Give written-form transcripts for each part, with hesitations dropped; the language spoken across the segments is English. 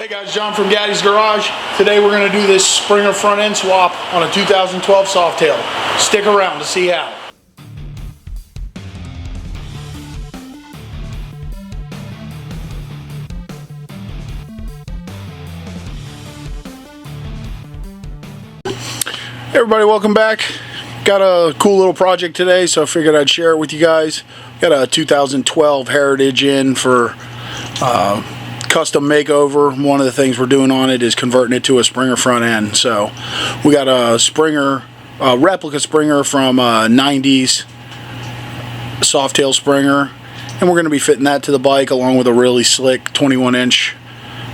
Hey guys, John from Gattis Garage. Today we're going to do this Springer front end swap on a 2012 Softail. Stick around to see how. Hey everybody, welcome back. Got a cool little project today, so I figured I'd share it with you guys. Got a 2012 Heritage in for custom makeover. One of the things we're doing on it is converting it to a Springer front end. So we got a Springer, replica Springer from 90s Softail Springer, and we're going to be fitting that to the bike along with a really slick 21-inch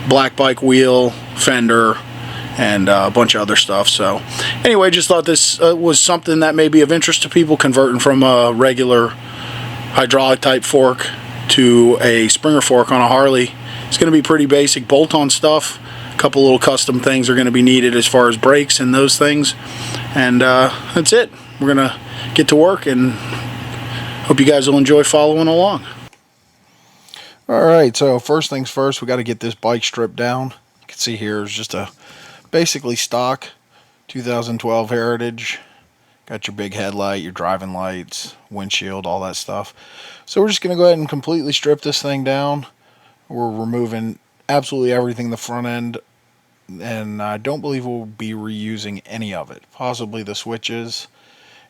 black bike wheel, fender, and a bunch of other stuff. So anyway, just thought this was something that may be of interest to people, converting from a regular hydraulic type fork to a Springer fork on a Harley. It's going to be pretty basic bolt-on stuff. A couple little custom things are going to be needed as far as brakes and those things. And that's it. We're going to get to work, and hope you guys will enjoy following along. Alright, so first things first, we got to get this bike stripped down. You can see here is just a basically stock 2012 Heritage. Got your big headlight, your driving lights, windshield, all that stuff. So we're just going to go ahead and completely strip this thing down. We're removing absolutely everything the front end, and I don't believe we'll be reusing any of it. Possibly the switches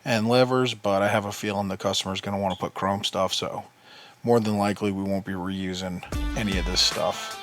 and levers, but I have a feeling the customer's going to want to put chrome stuff, so more than likely we won't be reusing any of this stuff.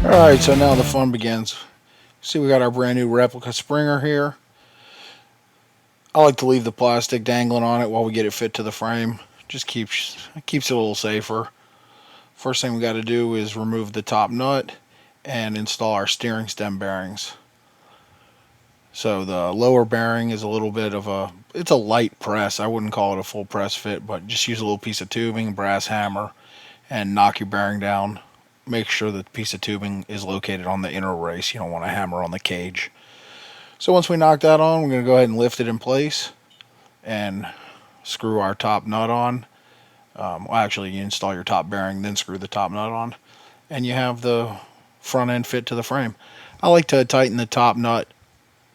Alright, so now the fun begins. See, we got our brand new replica Springer here. I like to leave the plastic dangling on it while we get it fit to the frame. Just keeps it a little safer. First thing we got to do is remove the top nut and install our steering stem bearings. So the lower bearing is a little bit of it's a light press. I wouldn't call it a full press fit, but just use a little piece of tubing, brass hammer, and knock your bearing down. Make sure that the piece of tubing is located on the inner race. You don't want to hammer on the cage. So once we knock that on, we're going to go ahead and lift it in place and screw our top nut on. Well, actually, you install your top bearing, then screw the top nut on, and you have the front end fit to the frame. I like to tighten the top nut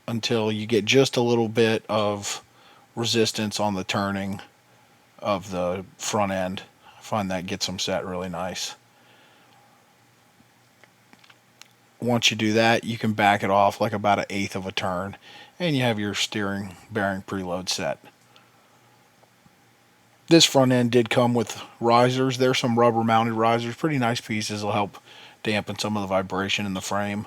until you get just a little bit of resistance on the turning of the front end. I find that gets them set really nice. Once you do that, you can back it off like about 1/8 of a turn, and you have your steering bearing preload set. This front end did come with risers. There's some rubber mounted risers, pretty nice pieces. Will help dampen some of the vibration in the frame.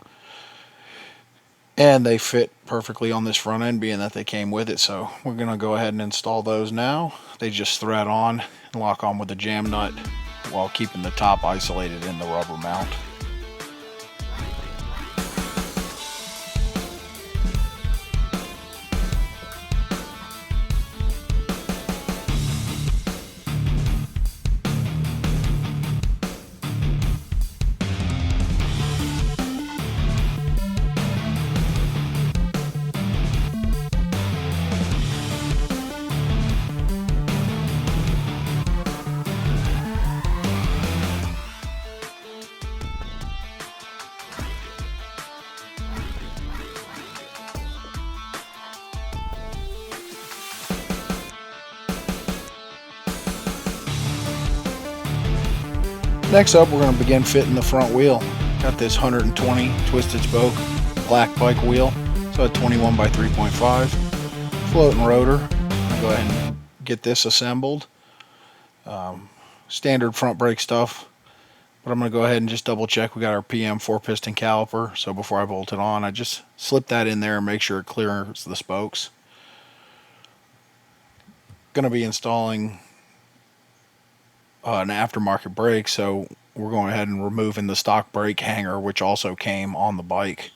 And they fit perfectly on this front end, being that they came with it. So we're going to go ahead and install those now. They just thread on and lock on with the jam nut while keeping the top isolated in the rubber mount. Next up, we're going to begin fitting the front wheel. Got this 120 twisted spoke black bike wheel, so a 21 by 3.5 floating rotor. I'll go ahead and get this assembled. Standard front brake stuff, but I'm going to go ahead and just double check we got our PM 4-piston caliper. So before I bolt it on, I just slip that in there and make sure it clears the spokes. Going to be installing an aftermarket brake, so we're going ahead and removing the stock brake hanger, which also came on the bike.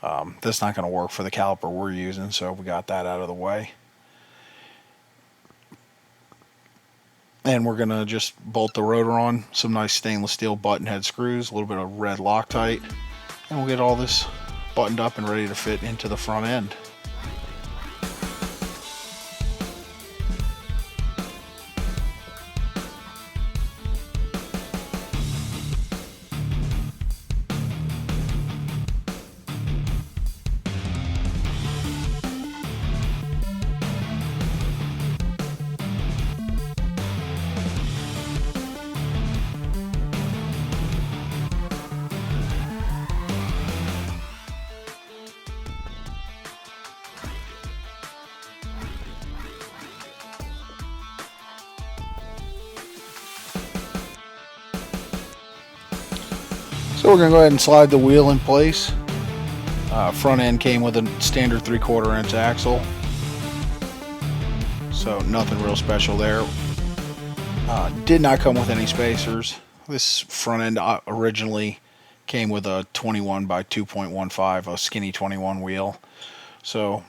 That's not going to work for the caliper we're using, so we got that out of the way. And we're going to just bolt the rotor on, some nice stainless steel button head screws, a little bit of red Loctite, and we'll get all this buttoned up and ready to fit into the front end. So we're going to go ahead and slide the wheel in place. Front end came with a standard 3/4 inch axle, so nothing real special there. Did not come with any spacers. This front end originally came with a 21 by 2.15, a skinny 21 wheel. So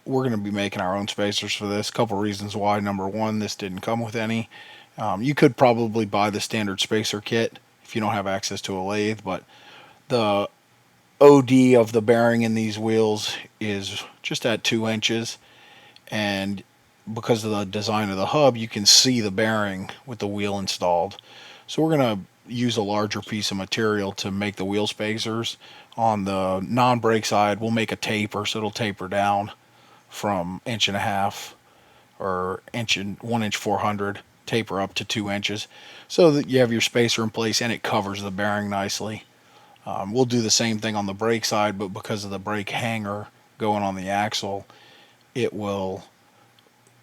we're going to be making our own spacers for this. Couple reasons why. Number one, this didn't come with any. You could probably buy the standard spacer kit if you don't have access to a lathe, but the OD of the bearing in these wheels is just at 2 inches, and because of the design of the hub, you can see the bearing with the wheel installed. So we're going to use a larger piece of material to make the wheel spacers. On the non-brake side, we'll make a taper, so it'll taper down from 1.5 or 1 inch 400, taper up to 2 inches, so that you have your spacer in place and it covers the bearing nicely. We'll do the same thing on the brake side, but because of the brake hanger going on the axle, it will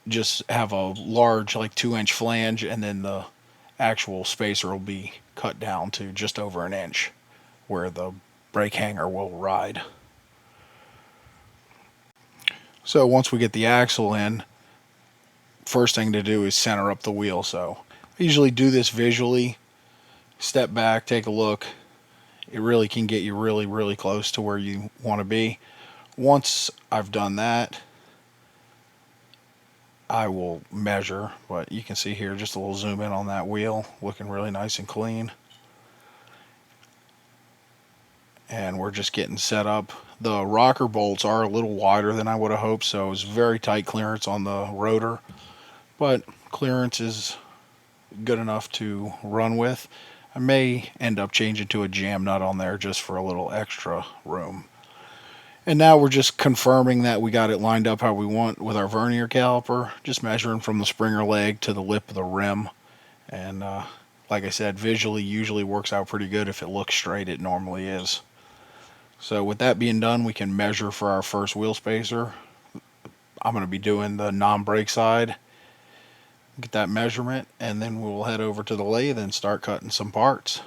just have a large, like 2-inch flange, and then the actual spacer will be cut down to just over 1 inch where the brake hanger will ride. So once we get the axle in, first thing to do is center up the wheel. So I usually do this visually, step back, take a look. It really can get you really close to where you want to be. Once I've done that, I will measure, but you can see here just a little zoom in on that wheel, looking really nice and clean. And we're just getting set up. The rocker bolts are a little wider than I would have hoped, so it's very tight clearance on the rotor, but clearance is good enough to run with. I may end up changing to a jam nut on there just for a little extra room. And now we're just confirming that we got it lined up how we want with our vernier caliper, just measuring from the Springer leg to the lip of the rim. And like I said, visually usually works out pretty good. If it looks straight, it normally is. So with that being done, we can measure for our first wheel spacer. I'm going to be doing the non-brake side. Get that measurement, and then we'll head over to the lathe and start cutting some parts.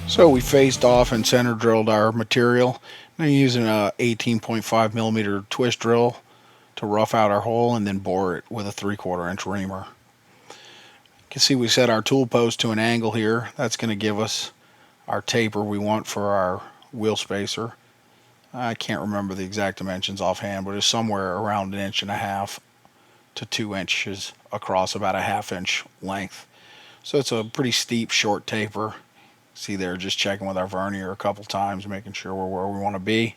So we faced off and center drilled our material. I'm using a 18.5 millimeter twist drill to rough out our hole and then bore it with a 3/4 inch reamer. You can see we set our tool post to an angle here. That's going to give us our taper we want for our wheel spacer. I can't remember the exact dimensions offhand, but it's somewhere around 1.5 to 2 inches across, about a 1/2 inch length. So it's a pretty steep, short taper. See there, just checking with our vernier a couple times, making sure we're where we want to be.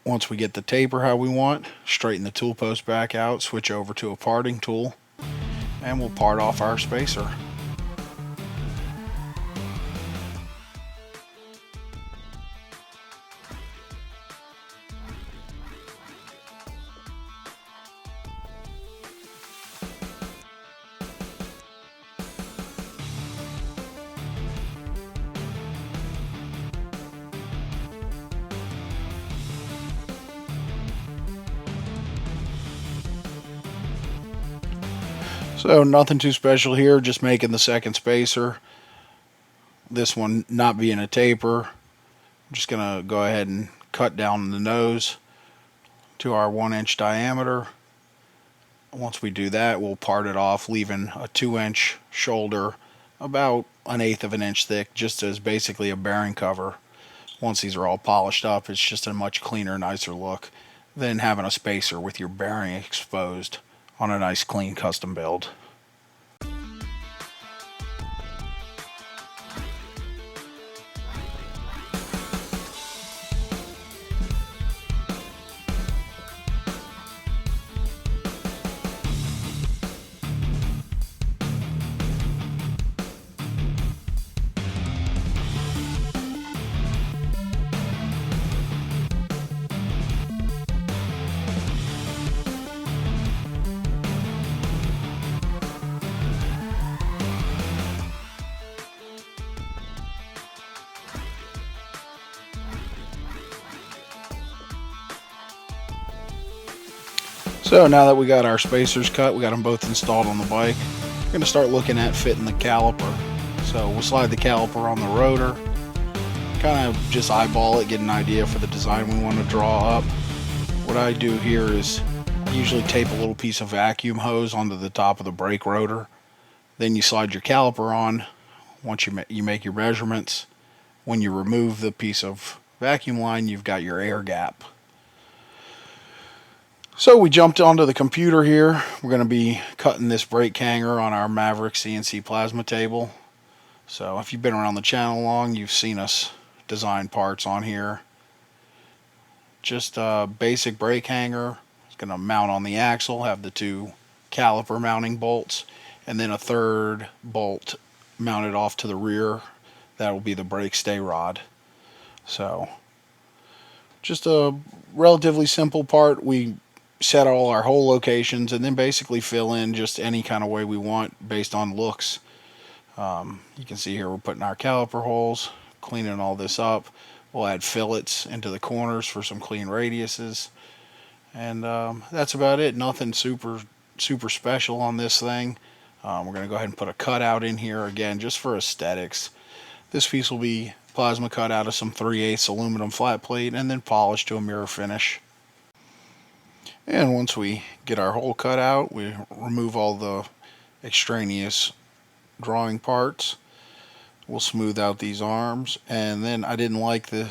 Once we get the taper how we want, straighten the tool post back out, switch over to a parting tool, and we'll part off our spacer. So nothing too special here, just making the second spacer. This one not being a taper. I'm just going to go ahead and cut down the nose to our 1 inch diameter. Once we do that, we'll part it off, leaving a 2 inch shoulder about 1/8 of an inch thick, just as basically a bearing cover. Once these are all polished up, it's just a much cleaner, nicer look than having a spacer with your bearing exposed on a nice clean custom build. So now that we got our spacers cut, we got them both installed on the bike, we're going to start looking at fitting the caliper. So we'll slide the caliper on the rotor, kind of just eyeball it, get an idea for the design we want to draw up. What I do here is I usually tape a little piece of vacuum hose onto the top of the brake rotor. Then you slide your caliper on. Once you make your measurements, when you remove the piece of vacuum line, you've got your air gap. So we jumped onto the computer here. We're going to be cutting this brake hanger on our Maverick CNC plasma table. So if you've been around the channel long, you've seen us design parts on here. Just a basic brake hanger. It's going to mount on the axle, have the 2 caliper mounting bolts, and then a 3rd bolt mounted off to the rear. That will be the brake stay rod. So just a relatively simple part. We set all our hole locations and then basically fill in just any kind of way we want based on looks. You can see here we're putting our caliper holes, cleaning all this up. We'll add fillets into the corners for some clean radiuses, and that's about it. Nothing super special on this thing. We're going to go ahead and put a cutout in here again just for aesthetics. This piece will be plasma cut out of some 3/8 aluminum flat plate and then polished to a mirror finish. And once we get our hole cut out, we remove all the extraneous drawing parts. We'll smooth out these arms, and then I didn't like the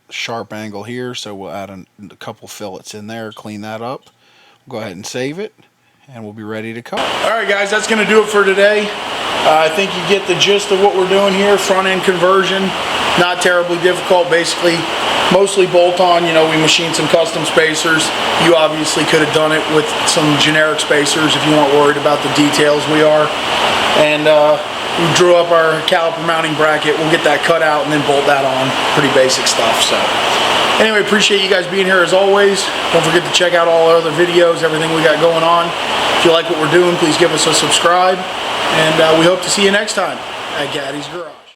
sharp angle here, so we'll add a couple fillets in there, clean that up. We'll go ahead and save it, and we'll be ready to cut. Alright guys, that's going to do it for today. I think you get the gist of what we're doing here. Front end conversion, not terribly difficult. Basically, mostly bolt on. You know, we machined some custom spacers. You obviously could have done it with some generic spacers if you weren't worried about the details. We are. And we drew up our caliper mounting bracket. We'll get that cut out and then bolt that on. Pretty basic stuff. So anyway, appreciate you guys being here as always. Don't forget to check out all our other videos, everything we got going on. If you like what we're doing, please give us a subscribe. And we hope to see you next time at Gattis Garage.